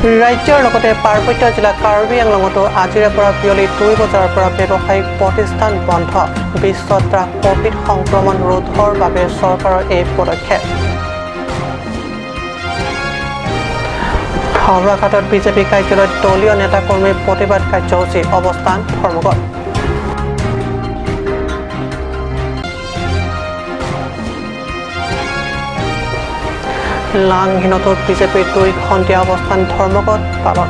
ৰাজ্যৰ লগতে পাৰ্বত্য জিলা কাৰ্বি আংলঙতো আজিৰে পৰা বিয়লি 2 বজাৰ পৰা ব্যৱসায়িক প্ৰতিষ্ঠান বন্ধ। বিশ্বত কোভিড সংক্ৰমণ ৰোধৰ বাবে চৰকাৰৰ এই পদক্ষেপ। হাওড়াঘাটত বিজেপি কাৰ্যালয়ত দলীয় নেতাকৰ্মীৰ প্ৰতিবাদ কাৰ্যসূচী অৱস্থান ধৰ্মঘট। লাংহিনতো বিজেপিৰ 2 ঘণ্টীয়া অৱস্থান ধৰ্মঘট পালন।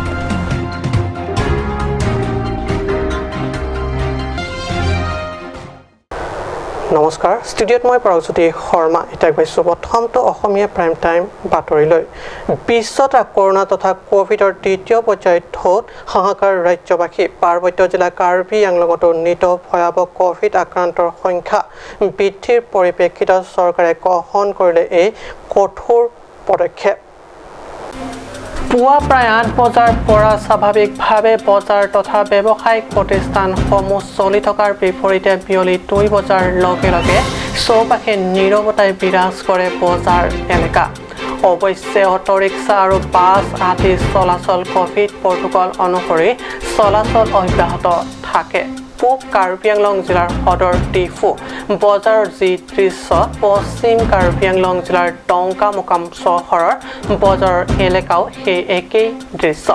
নমস্কাৰ, ষ্টুডিঅ'ত মই প্ৰজ্যোতি শৰ্মা। এতিয়া গৈছোঁ প্ৰথমটো অসমীয়া প্ৰাইম টাইম বাতৰিলৈ। বিশ্বত কৰোনা তথা কোভিডৰ দ্বিতীয় পৰ্যায়ত ঢৌত হাহাকাৰ ৰাজ্যবাসী। পাৰ্বত্য জিলা কাৰ্বি আংলঙতো নিত ভয়াৱহ কোভিড আক্ৰান্তৰ সংখ্যা বৃদ্ধিৰ পৰিপ্ৰেক্ষিতত চৰকাৰে গ্ৰহণ কৰিলে এই কঠোৰ পদক্ষেপ। পুৱা প্ৰায় 8 বজাৰ পৰা স্বাভাৱিকভাৱে বজাৰ তথা ব্যৱসায়িক প্ৰতিষ্ঠানসমূহ চলি থকাৰ বিপৰীতে বিয়লি 2 বজাৰ লগে লগে চৌপাশে নীৰৱতাই বিৰাজ কৰে বজাৰ এলেকা। অৱশ্যে অটোৰিক্সা আৰু বাছ আদি চলাচল কোভিড প্ৰটোকল অনুসৰি চলাচল অব্যাহত থাকে। পূব কাৰ্বি আংলং জিলাৰ সদৰ ডিফু বজাৰৰ যি দৃশ্য পশ্চিম কাৰ্বি আংলং জিলাৰ ডংকা মোকাম চহৰৰ বজাৰৰ এলেকাও সেই একেই দৃশ্য।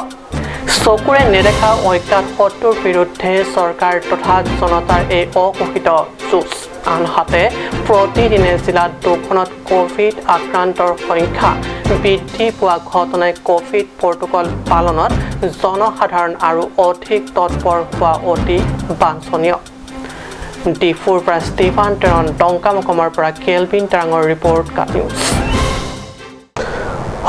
চকুৰে নেদেখা অজ্ঞাত শত্ৰুৰ বিৰুদ্ধে চৰকাৰ তথা জনতাৰ এই অঘোষিত যুঁজ। আনহাতে প্ৰতিদিনে জিলাত 2খনত কোভিড আক্ৰান্তৰ সংখ্যা বৃদ্ধি পোৱা ঘটনাই কোভিড প্ৰটোকল পালনত জনসাধাৰণ আৰু অধিক তৎপৰ হোৱা অতি বাঞ্ছনীয়। ডিফুৰ পৰা ষ্টিফান টেৰন, ডংকামকমৰ পৰা কেলভিন টেৰাঙৰ ৰিপৰ্ট নিউজ।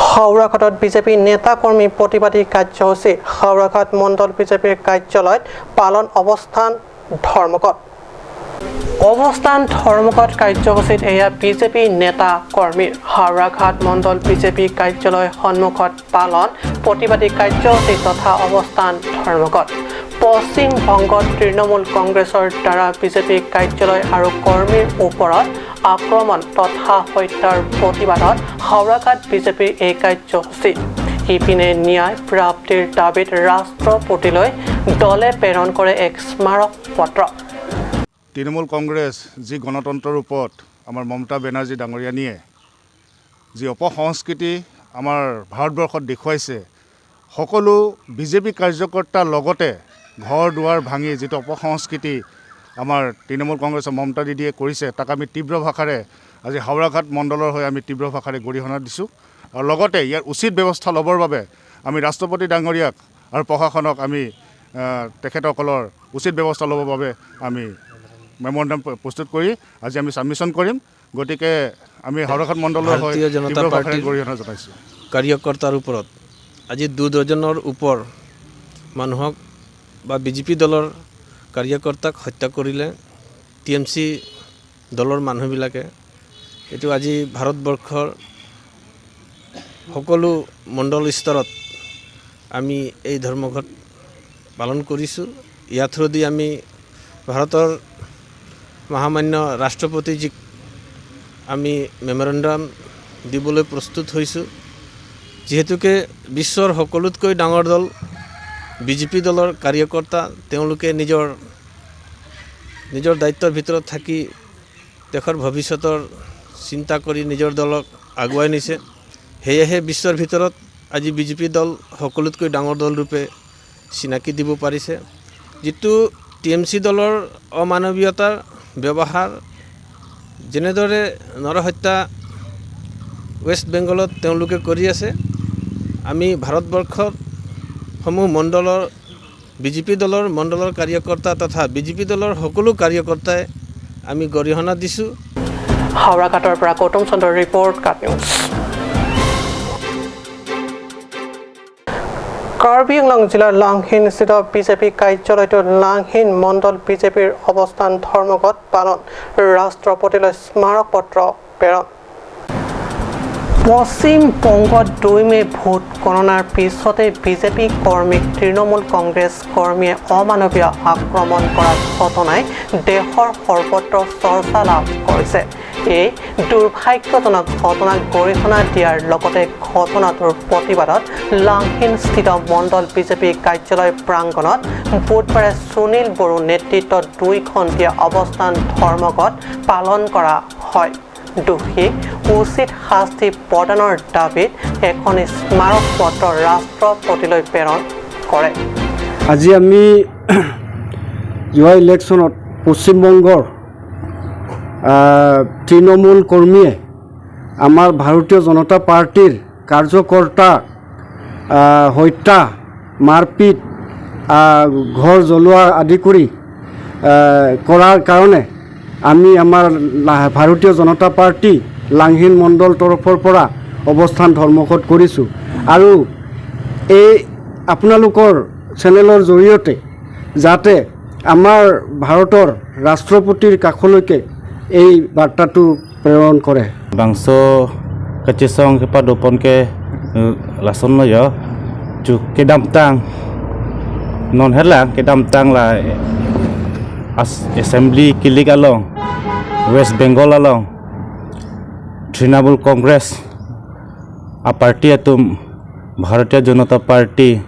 হাওড়াঘাটত বিজেপি নেতাকৰ্মী প্ৰতিবাদী কাৰ্যসূচী। হাওড়াঘাট মণ্ডল বিজেপিৰ কাৰ্যালয়ত পালন অৱস্থান ধৰ্মঘট। অৱস্থান ধৰ্মঘট কাৰ্যসূচীত এয়া বিজেপি নেতা কৰ্মীৰ। হাওড়াঘাট মণ্ডল বিজেপি কাৰ্যালয় সন্মুখত পালন প্ৰতিবাদী কাৰ্যসূচী তথা অৱস্থান ধৰ্মঘট। পশ্চিম বংগত তৃণমূল কংগ্ৰেছৰ দ্বাৰা বিজেপি কাৰ্যালয় আৰু কৰ্মীৰ ওপৰত আক্ৰমণ তথা হত্যাৰ প্ৰতিবাদত হাওড়াঘাট বিজেপিৰ এই কাৰ্যসূচী। ইপিনে ন্যায় প্ৰাপ্তিৰ দাবীত ৰাষ্ট্ৰপতিলৈ দলে প্ৰেৰণ কৰে এক স্মাৰক পত্ৰ। তৃণমূল কংগ্ৰেছ যি গণতন্ত্ৰৰ ওপৰত আমাৰ মমতা বেনাৰ্জী ডাঙৰীয়ানীয়ে যি অপসংস্কৃতি আমাৰ ভাৰতবৰ্ষত দেখুৱাইছে, সকলো বিজেপি কাৰ্যকৰ্তাৰ লগতে ঘৰ দুৱাৰ ভাঙি যিটো অপসংস্কৃতি আমাৰ তৃণমূল কংগ্ৰেছৰ মমতা দিদিয়ে কৰিছে, তাক আমি তীব্ৰ ভাষাৰে আজি হাওড়াঘাট মণ্ডলৰ হৈ আমি তীব্ৰ ভাষাৰে গৰিহণা দিছোঁ। আৰু লগতে ইয়াৰ উচিত ব্যৱস্থা ল'বৰ বাবে আমি ৰাষ্ট্ৰপতি ডাঙৰীয়াক আৰু প্ৰশাসনক আমি তেখেতসকলৰ উচিত ব্যৱস্থা ল'বৰ বাবে আমি মেমৰেণ্ডাম প্ৰস্তুত কৰি আজি আমি ছাবমিশ্যন কৰিম। গতিকে আমি হাওড়াঘাট মণ্ডলৰ হৈ ভাৰতীয় জনতা পাৰ্টিৰ গৰিহণা জনাইছোঁ। কাৰ্যকৰ্তাৰ ওপৰত আজি 2 ডজনৰ ওপৰ মানুহক বা বিজেপি দলৰ কাৰ্যকৰ্তাক হত্যা কৰিলে TMC দলৰ মানুহবিলাকে। এইটো আজি ভাৰতবৰ্ষৰ সকলো মণ্ডল স্তৰত আমি এই ধৰ্মঘট পালন কৰিছোঁ। ইয়াৰ থ্ৰুদি আমি ভাৰতৰ মহামান্য ৰাষ্ট্ৰপতিজীক আমি মেমৰেণ্ডাম দিবলৈ প্ৰস্তুত হৈছোঁ। যিহেতুকে বিশ্বৰ সকলোতকৈ ডাঙৰ দল বিজেপি দলৰ কাৰ্যকৰ্তা, তেওঁলোকে নিজৰ দায়িত্বৰ ভিতৰত থাকি দেশৰ ভৱিষ্যতৰ চিন্তা কৰি নিজৰ দলক আগুৱাই নিছে। সেয়েহে বিশ্বৰ ভিতৰত আজি বিজেপি দল সকলোতকৈ ডাঙৰ দলৰূপে চিনাকি দিব পাৰিছে। যিটো TMC দলৰ অমানৱীয়তাৰ ব্যৱহাৰ, যেনেদৰে নৰহত্যা ৱেষ্ট বেংগলত তেওঁলোকে কৰি আছে, আমি ভাৰতবৰ্ষৰ সমূহ মণ্ডলৰ বিজেপি দলৰ মণ্ডলৰ কাৰ্যকৰ্তা তথা বিজেপি দলৰ সকলো কাৰ্যকৰ্তাই আমি গৰিহণা দিছোঁ। হাওড়াঘাটৰ পৰা গৌতম চন্দ্ৰৰ ৰিপৰ্ট নিউজ। কাৰ্বি আংলং জিলাৰ লাংহিনস্থিত বিজেপি কাৰ্যালয়টোত লাংহিন মণ্ডল বিজেপিৰ অৱস্থান ধৰ্মঘট পালন। ৰাষ্ট্ৰপতিলৈ স্মাৰক পত্ৰ প্ৰেৰণ। পশ্চিম বংগত 2 মে ভোট গণনাৰ পিছতে বিজেপি কৰ্মীক তৃণমূল কংগ্ৰেছ কৰ্মীয়ে অমানৱীয় আক্ৰমণ কৰাৰ ঘটনাই দেশৰ সৰ্বত্ৰ চৰ্চা লাভ কৰিছে। এই দুৰ্ভাগ্যজনক ঘটনাক গৰিহণা দিয়াৰ লগতে ঘটনাটোৰ প্ৰতিবাদত লাংহিনস্থিত মণ্ডল বিজেপি কাৰ্যালয় প্ৰাংগণত বুধবাৰে সুনীল বড়ো নেতৃত্বত 2 ঘণ্টীয়া অৱস্থান ধৰ্মঘট পালন কৰা হয়। দোষীক উচিত শাস্তি প্ৰদানৰ দাবীত এখন স্মাৰক পত্ৰ ৰাষ্ট্ৰপতিলৈ প্ৰেৰণ কৰে। আজি আমি যোৱা ইলেকশ্যনত পশ্চিমবংগৰ তৃণমূল কৰ্মীয়ে আমাৰ ভাৰতীয় জনতা পাৰ্টিৰ কাৰ্যকৰ্তাক হত্যা মাৰপিট ঘৰ জ্বলোৱা আদি কৰি কৰাৰ কাৰণে আমি আমাৰ ভাৰতীয় জনতা পাৰ্টি লাংহিন মণ্ডল তৰফৰ পৰা অৱস্থান ধৰ্মঘট কৰিছোঁ আৰু এই আপোনালোকৰ চেনেলৰ জৰিয়তে যাতে আমাৰ ভাৰতৰ ৰাষ্ট্ৰপতিৰ কাষলৈকে এই বাৰ্তাটো প্ৰেৰণ কৰে। বাংশ kecesong kepa dopon ke lason lo yo ju ke dam tang non helang ke dam tang la assembly kilik along West Bengal along Trinamool Congress a party atum Bharatiya Janata Party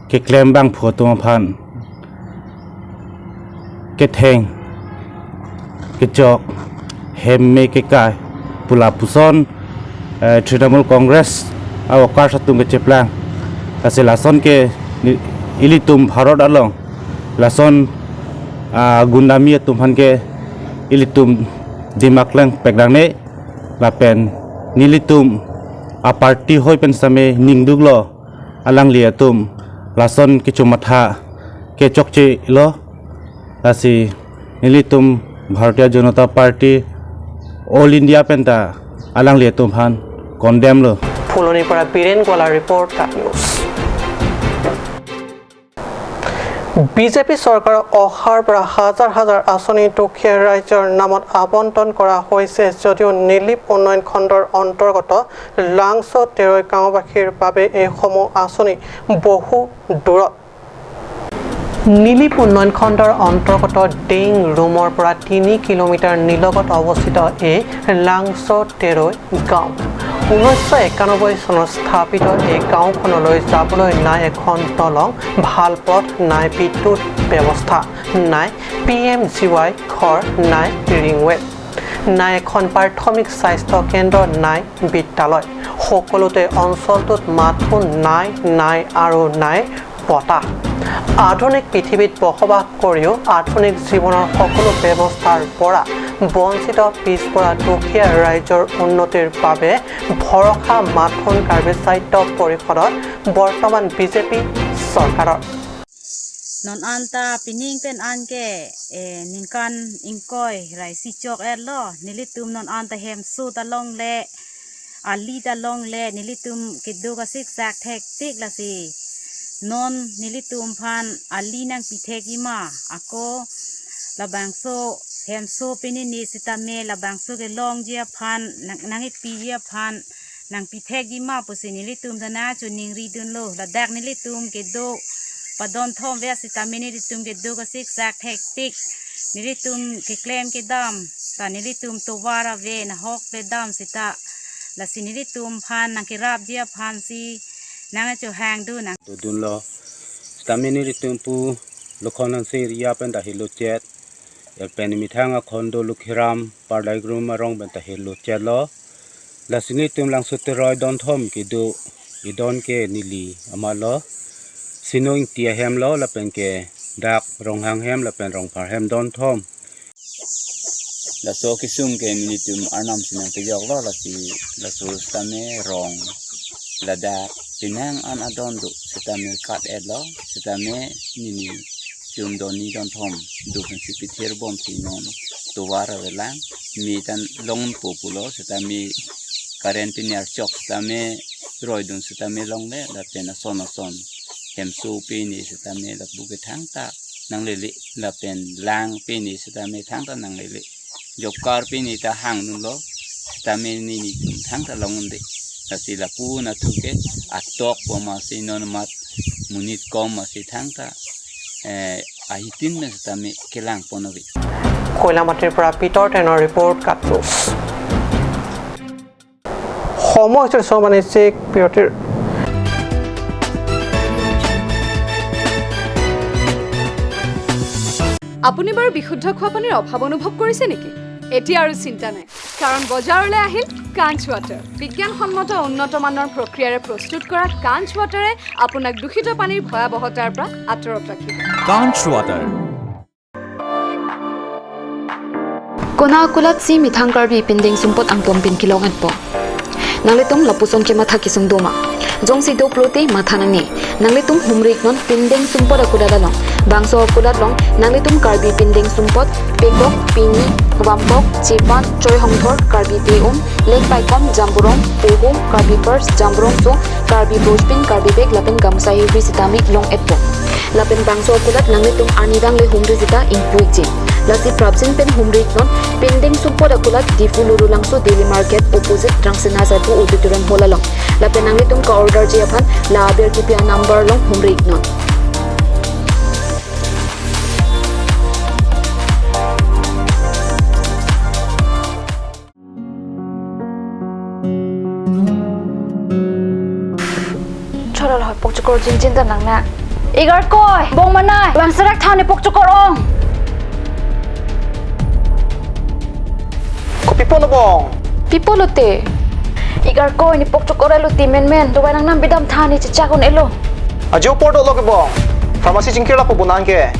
ke claim bang photo phan ke theng ke chok hem me ke kai pula puson Trinamool Congress awakar satung ke ceplang kasi lason ke ilitum Bharat along lason gundami tumhan ke ilitum dimaklang pekdang ne lapen nilitum a party hoi pen same ningduglo alang liatum lason ke chumatha ke chokche lo lasi nilitum Bharatiya Janata Party All India penta alang liatum han condemn lo ফুলনিৰ পৰা Biren গোৱালাৰ report news. BJP চৰকাৰৰ অহাৰ পৰা হাজাৰ হাজাৰ আঁচনি দুখীয়া ৰাইজৰ নামত আবণ্টন কৰা হৈছে যদিও নিলিপ উন্নয়ন খণ্ডৰ অন্তৰ্গত লাংছ 13 গাঁওবাসীৰ বাবে এইসমূহ আঁচনি বহু দূৰত। নিলিপ উন্নয়ন খণ্ডৰ অন্তৰ্গত ডিং ৰুমৰ পৰা 3 কিলোমিটাৰ নিলগত অৱস্থিত এই লাংছ 13 গাঁও 1991 চনত স্থাপিত এই গাঁওখনলৈ যাবলৈ নাই এখন দলং, ভাল পথ, নাই বিদ্যুৎ ব্যৱস্থা, নাই PMGY ঘৰ, নাই ৰিংৱেল, নাই এখন প্ৰাথমিক স্বাস্থ্য কেন্দ্ৰ, নাই বিদ্যালয়। সকলোতে অঞ্চলটোত মাথো নাই আৰু নাই বতাহ। আধুনিক পৃথিৱীত বসবাস কৰিও আধুনিক জীৱনৰ সকলো ব্যৱস্থাৰ পৰা বঞ্চিত পিছপৰা দুখীয়া ৰাইজৰ উন্নতিৰ বাবে ভৰসা মাথোন কাৰ্বিচাইট পৰিষদত বৰ্তমান বিজেপি চৰকাৰৰ। non anta pining pen anke ningkan ingkoi rai si chok lo nilitum non anta hem su talong le ali talong le nilitum kidu ka sik sak thek tik la si non nilitum phan ali nang pithegi ma ako labangso hem su pinini sitame labangso ke long jia phan nangi pi jia phan nang pithegi ma pusi nilitum dana chuning ri dun lo la dak nilitum kidu padon thom ve sita nilitum ke do ka sik sak hektik nilitum ke claim ke dam ta nilitum to wara ve na hok ve dam sita la sinilitum phan na ke rap dia phan si nang cho hang du na to dun lo sta nilitum pu lokhonan se ria pen da hilo chet el pen mi thanga khondo lukhiram pardai grum arong ben ta hilo chet lo la sinilitum lang suteroid don thom ke do idon ke nili amalo Sinoing tia hem lo la pen ke dak rong hang hem la pen rong par hem don thom la so kisum ke nilitum arnam sinang ke jok lo la so stame rong la dak pinang an adon du sitame kat ed lo sitame nini tum doni don thom du pen si pithir bom si non to wara velang mi tan long populo sitame karen pinyar chok sitame roidun sitame long le la pen son hem su pini sitame la buke thang ta nang lele la pen lang pini sitame thang ta nang lele job kar pini ta hang nun lo sitame ni tum thang ta long de la si la pu na thuke atok po ma si non mat munit kom ma si thang ta ahitin me sitame kelang ponovi কয়লামাটিৰ পৰা পিতৰ টেনৰ report কাটুছ সময় বাণিজ্যিক বিৰতিৰ আপুনি বাৰু বিশুদ্ধ খোৱা পানীৰ অভাৱ অনুভৱ কৰিছে নেকি এতিয়া আৰু চিন্তা নাই কাৰণ বজাৰলৈ আহিল কাঞ্চ ৱাটাৰ বিজ্ঞানসন্মত উন্নত মানৰ প্ৰক্ৰিয়াৰে প্ৰস্তুত কৰা কাঞ্চ ৱাটাৰে আপোনাক দূষিত পানীৰ ভয়াৱহতাৰ পৰা আঁতৰত ৰাখিব কাঞ্চ water Kona akulat si mithang karbi pinding sumpot ang pompin kilong at po. Nangletong lapuson ke matha kisung doma. Jong si do plote matha nang ni. Nangletong humrik non pinding sumpot akulat long. Bangso akulat long nangletong karbi pinding sumpot pekok pini wampok chipan choy hongthor karbi teum lek paikom jamburong pogum karbi purse jamburong so karbi brospin karbi bag lapin gamsai visitamik long et po. Lapin bangso akulat nangletong anidang le humri zita impuik ji. Lasi Prabsin pen humrik non pending support akulat di fuluru langso daily market opposite Drangsena Sabu auditorium hola long la penangli tum ka order je aphan la ber ki pia number long humrik non chora la pokchukor jin da nang na igar koi bong manai wangsarak thane pokchukor ong Pipolo bong Pipolo te Igar ko ni pokchukor elo ti men duway nang nam bidam thani chichakon elo Ajo porto lo ke bong Pharmacy jingkir la po bunan ke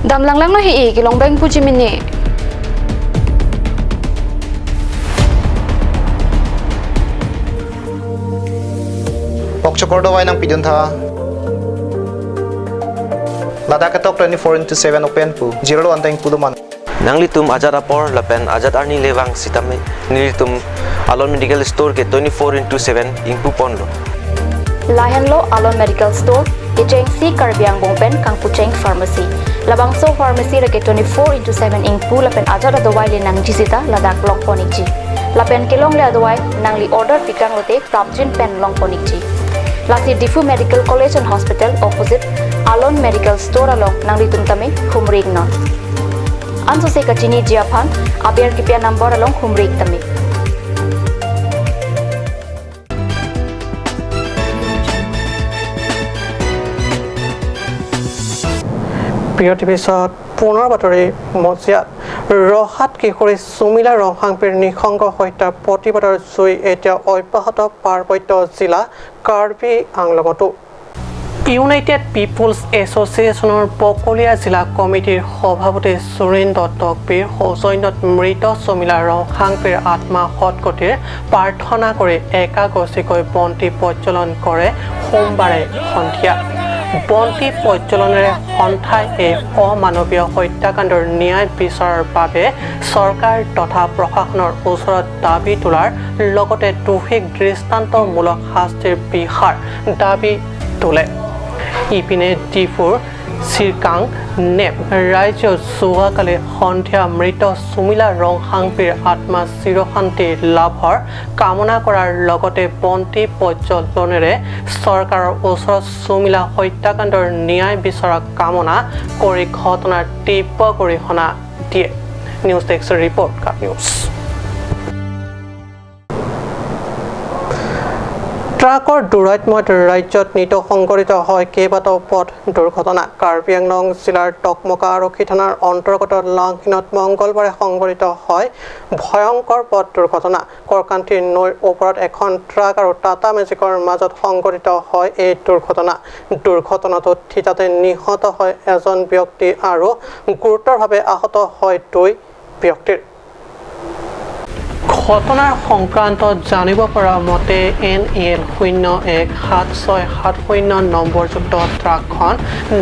Dam lang no hi kilong beng puji mini Pokchukor dawai nang pidun tha Lada ketok 24/7 open pu 0 anteng puluman Nanglitum ajat apor lapen ajat arni lewang sitame nilitum alon medical store ke 24/7 ingpu ponlo Lahen lo alon medical store Icheng si karbiang bongpen kang pucheng pharmacy labang so pharmacy reke 24/7 ingpu lapen ajat adawai le nang jisita ladak long ponikji lapen kelong le adawai nang li order pikang lote prapjin pen long ponikji Lasi Difu Medical College and Hospital opposite Alon Medical Store along nang litum tame humrig non Anso se kachini jiaphan aber kipia number along humrik tami প্ৰিয় টিভিছত পুনৰ বাতৰি মজিয়াত ৰহাত কিশোৰী সুমিলা ৰংহাংপীৰ নিঃসংগ হত্যা প্ৰতিবাদৰ জুই এতিয়া অব্যাহত পাৰ্বত্য জিলা কাৰ্বি আংলঙতো ইউনাইটেড পিপুলছ এছ'চিয়েশ্যনৰ পকলীয়া জিলা কমিটিৰ সভাপতি সুৰেন্দ্ৰ তকবীৰ সৌজন্যত মৃত সুমিলা ৰংহাংপীৰ আত্মা সৎগতিৰ প্ৰাৰ্থনা কৰি একাগছিকৈ বন্তি প্ৰজ্বলন কৰে সোমবাৰে সন্ধিয়া বন্তি প্ৰজ্বলনেৰে সন্থাই এই অমানৱীয় হত্যাকাণ্ডৰ ন্যায় বিচাৰৰ বাবে চৰকাৰ তথা প্ৰশাসনৰ ওচৰত দাবী তোলাৰ লগতে দোষীক দৃষ্টান্তমূলক শাস্তিৰ বিহাৰ দাবী তোলে ইপিনে ডিফুৰ চিৰকাং নেপ ৰাজ্যত যোৱাকালি সন্ধিয়া মৃত সুমিলা ৰংহাংপীৰ আত্মা চিৰশান্তি লাভৰ কামনা কৰাৰ লগতে বন্তি প্ৰজ্বলনেৰে চৰকাৰৰ ওচৰত সুমিলা হত্যাকাণ্ডৰ ন্যায় বিচৰা কামনা কৰি ঘটনাৰ তীব্ৰ গৰিহণা দিয়ে নিউজ ডেস্কৰ ৰিপৰ্ট কাট নিউজ ট্ৰাকৰ দুৰাত্মত ৰাজ্যত নিত সংঘটিত হয় কেইবাটাও পথ দুৰ্ঘটনা কাৰ্বি আংলং জিলাৰ টকমকা আৰক্ষী থানাৰ অন্তৰ্গত লাংখিনত মংগলবাৰে সংঘটিত হয় ভয়ংকৰ পথ দুৰ্ঘটনা কৰকান্তি নৈৰ ওপৰত এখন ট্ৰাক আৰু টাটা মেজিকৰ মাজত সংঘটিত হয় এই দুৰ্ঘটনাটোত থিতাতে নিহত হয় এজন ব্যক্তি আৰু গুৰুতৰভাৱে আহত হয় দুই ব্যক্তিৰ ঘটনাৰ সংক্ৰান্তত জানিব পৰা মতে NEL 017670 নম্বৰযুক্ত ট্ৰাকখন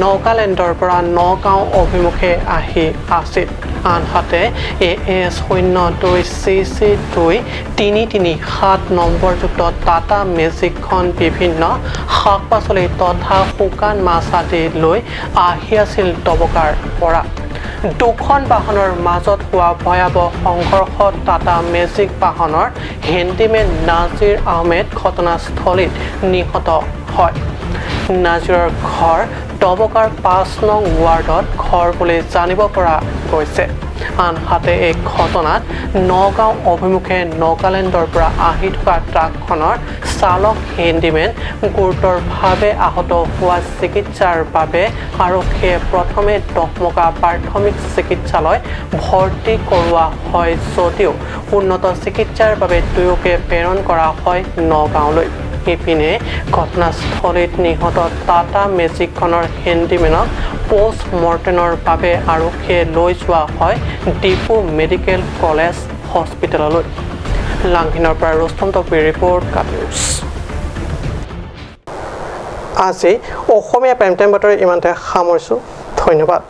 নগালেণ্ডৰ পৰা নগাঁও অভিমুখে আহি আছিল আনহাতে AS 02CC2337 নম্বৰযুক্ত টাটা মেজিকখন বিভিন্ন শাক পাচলি তথা শুকান মাছ আদি লৈ আহি আছিল টবকাৰ পৰা দুখন বাহনৰ মাজত হোৱা ভয়াৱহ সংঘৰ্ষত টাটা মেজিক বাহনৰ হেণ্ডিমেন নাজিৰ আহমেদ ঘটনাস্থলীত নিহত হয় নাজিৰৰ ঘৰ টবকাৰ 5 নং ৱাৰ্ডত ঘৰ বুলি জানিব পৰা গৈছে আনহাতে এই ঘটনাত নগাঁও অভিমুখে নগালেণ্ডৰ পৰা আহি থকা ট্ৰাকখনৰ চালক হেণ্ডিমেন গুৰুতৰভাৱে আহত হোৱা চিকিৎসাৰ বাবে আৰক্ষীয়ে প্ৰথমে দহমকা প্ৰাথমিক চিকিৎসালয় ভৰ্তি কৰোৱা হয় যদিও উন্নত চিকিৎসাৰ বাবে দুয়োকে প্ৰেৰণ কৰা হয় নগাঁৱলৈ ইপিনে ঘটনাস্থলীত নিহত টাটা মেজিকখনৰ হেণ্ডিমেনক পোষ্ট মৰ্টেমৰ বাবে আৰক্ষীয়ে লৈ যোৱা হয় ডিপু মেডিকেল কলেজ হস্পিটেললৈ লাংহিনৰ পৰা ৰুস্তম টপিৰ ৰিপৰ্ট কাটিউছ আজি অসমীয়া প্ৰাইম টাইম বাতৰি ইমানতে সামৰিছোঁ ধন্যবাদ